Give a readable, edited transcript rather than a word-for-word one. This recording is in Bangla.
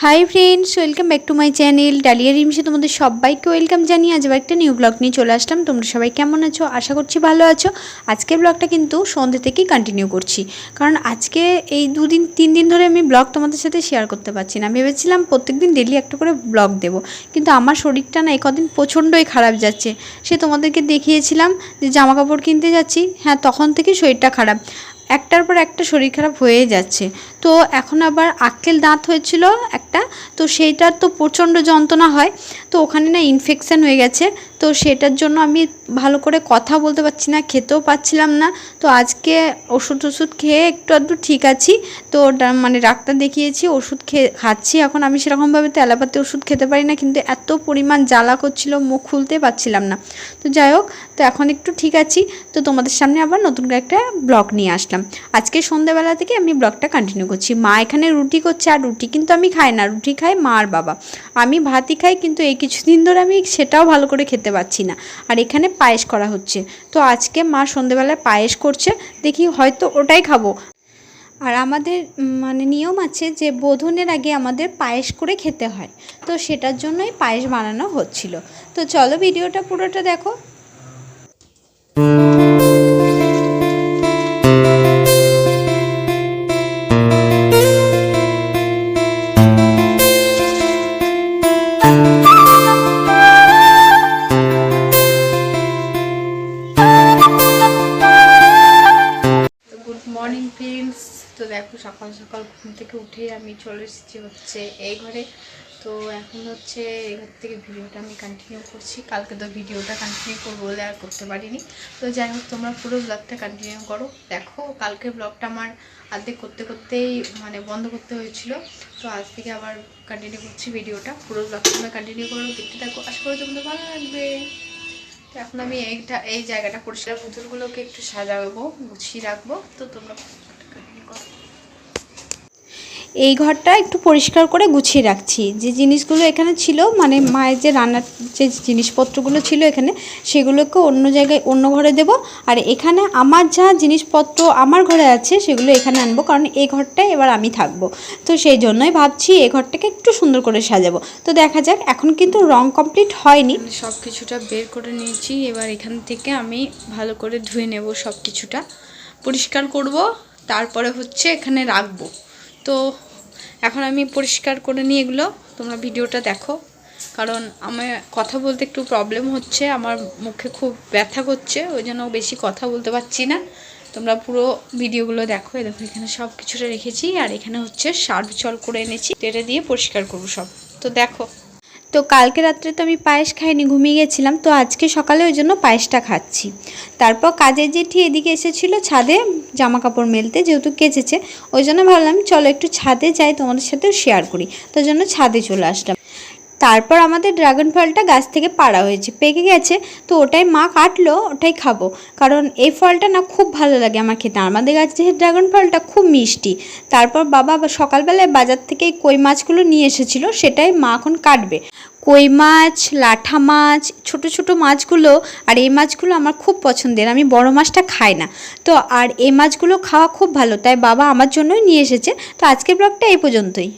High friends, welcome back to my channel ডালিয়া রিমসে তোমাদের সবাইকে ওয়েলকাম জানিয়ে আজ একটা নিউ ব্লগ নিয়ে চলে আসলাম। তোমরা সবাই কেমন আছো? আশা করছি ভালো আছো। আজকের ব্লগটা কিন্তু সন্ধ্যে থেকেই কন্টিনিউ করছি, কারণ আজকে এই 2-3 দিন ধরে আমি ব্লগ তোমাদের সাথে শেয়ার করতে পারছি না। ভেবেছিলাম প্রত্যেকদিন ডেলি একটা করে ব্লগ দেবো, কিন্তু আমার শরীরটা না এই কদিন প্রচণ্ডই খারাপ যাচ্ছে। সে তোমাদেরকে দেখিয়েছিলাম যে জামা কাপড় কিনতে যাচ্ছি, হ্যাঁ তখন থেকেই শরীরটা খারাপ, একটার পর একটা শরীর খারাপ হয়ে যাচ্ছে। তো এখন আবার আক্কেল দাঁত হয়েছিল একটা, তো সেইটার তো প্রচণ্ড যন্ত্রণা হয়। তো ওখানে না ইনফেকশান হয়ে গেছে, তো সেটার জন্য আমি ভালো করে কথা বলতে পারছি না, খেতেও পাচ্ছিলাম না। তো আজকে ওষুধ খেয়ে একটু আধটু ঠিক আছি। তো মানে ডাক্তার দেখিয়েছি, ওষুধ খাচ্ছি। এখন আমি সেরকমভাবে তো অ্যালোপ্যাথি ওষুধ খেতে পারি না, কিন্তু এত পরিমাণ জ্বালা করছিল, মুখ খুলতে পারছিলাম না। তো যাই হোক, তো এখন একটু ঠিক আছি। তো তোমাদের সামনে আবার নতুন করে একটা ব্লগ নিয়ে আসলাম। আজকে সন্ধ্যাবেলা থেকে আমি ব্লগটা কন্টিনিউ করছি। মা এখানে রুটি করছে, আর রুটি কিন্তু আমি খাই না, রুটি খাই মা আর বাবা। আমি ভাতই খাই, কিন্তু এই কিছুদিন ধরে আমি সেটাও ভালো করে খেতে পারছি না। আর এখানে পায়েস করা হচ্ছে, তো আজকে মা সন্ধ্যেবেলায় পায়েস করছে, দেখি হয়তো ওটাই খাবো। আর আমাদের মানে নিয়ম আছে যে বোধনের আগে আমাদের পায়েস করে খেতে হয়, তো সেটার জন্যই পায়েস বানানো হচ্ছিল। তো চলো ভিডিওটা পুরোটা দেখো। মর্নিং ফ্রেন্ডস, তো দেখো সকাল সকাল ঘুম থেকে উঠে আমি চলে এসেছি হচ্ছে এই ঘরে। তো এখন হচ্ছে এই ঘর থেকে ভিডিওটা আমি কন্টিনিউ করছি। কালকে তো ভিডিওটা কন্টিনিউ করবো বলে আর করতে পারিনি। তো যাই হোক, তোমরা পুরো ব্লগটা কন্টিনিউ করো। দেখো কালকে ব্লগটা আমার আর্ধেক করতে করতেই মানে বন্ধ করতে হয়েছিল, তো আজ থেকে আবার কন্টিনিউ করছি ভিডিওটা। পুরো ব্লগটা তোমরা কন্টিনিউ করো, দেখতে থাকো, আশা করি তোমাদের ভালো লাগবে। তো এখন আমি এই জায়গাটা পরিষ্কার, বোতলগুলোকে একটু সাজাবো, গুছিয়ে রাখবো। তো তোমরা এই ঘরটা একটু পরিষ্কার করে গুছিয়ে রাখছি। যে জিনিসগুলো এখানে ছিল, মানে মায়ের যে রান্নার যে জিনিসপত্রগুলো ছিল এখানে, সেগুলোকে অন্য জায়গায় অন্য ঘরে দেব। আর এখানে আমার যা জিনিসপত্র আমার ঘরে আছে সেগুলো এখানে আনবো, কারণ এই ঘরটায় এবার আমি থাকবো। তো সেই জন্যই ভাবছি এই ঘরটাকে একটু সুন্দর করে সাজাবো। তো দেখা যাক, এখন কিন্তু রং কমপ্লিট হয়নি। সব কিছুটা বের করে নিয়েছি, এবার এখান থেকে আমি ভালো করে ধুয়ে নেব, সব কিছুটা পরিষ্কার করব, তারপরে হচ্ছে এখানে রাখবো। তো এখন আমি পরিষ্কার করে নিই এগুলো, তোমরা ভিডিওটা দেখো। কারণ আমার কথা বলতে একটু প্রবলেম হচ্ছে, আমার মুখে খুব ব্যথা করছে, ওই জন্য বেশি কথা বলতে পারছি না। তোমরা পুরো ভিডিওগুলো দেখো। দেখো এখানে সব কিছুটা রেখেছি, আর এখানে হচ্ছে সার্ফ জল করে এনেছি, এটা দিয়ে পরিষ্কার করবো সব। তো দেখো, তো কালকে রাত্রে তো আমি পায়েস খাইনি, ঘুমিয়ে গেছিলাম। তো আজকে সকালে ওই জন্য পায়েসটা খাচ্ছি। তারপর কাজের জেঠি এদিকে এসেছিলো ছাদে জামা কাপড় মেলতে, যেহেতু কেচেছে, ওই জন্য ভাবলাম চলো একটু ছাদে যাই, তোমাদের সাথেও শেয়ার করি। তার জন্য ছাদে চলে আসলাম। তারপর আমাদের ড্রাগন ফলটা গাছ থেকে পাড়া হয়েছে, পেকে গেছে। তো ওটাই মা কাটলো, ওটাই খাবো, কারণ এই ফলটা না খুব ভালো লাগে আমার খেতে। আমাদের গাছের ড্রাগন ফলটা খুব মিষ্টি। তারপর বাবা সকালবেলায় বাজার থেকে কই মাছগুলো নিয়ে এসেছিলো, সেটাই মা এখন কাটবে। কই মাছ, লাঠা মাছ, ছোট ছোট মাছগুলো। আর এই মাছগুলো আমার খুব পছন্দের, আমি বড় মাছটা খাই না। তো আর এই মাছগুলো খাওয়া খুব ভালো, তাই বাবা আমার জন্যই নিয়ে এসেছে। তো আজকের ব্লগটা এই পর্যন্তই।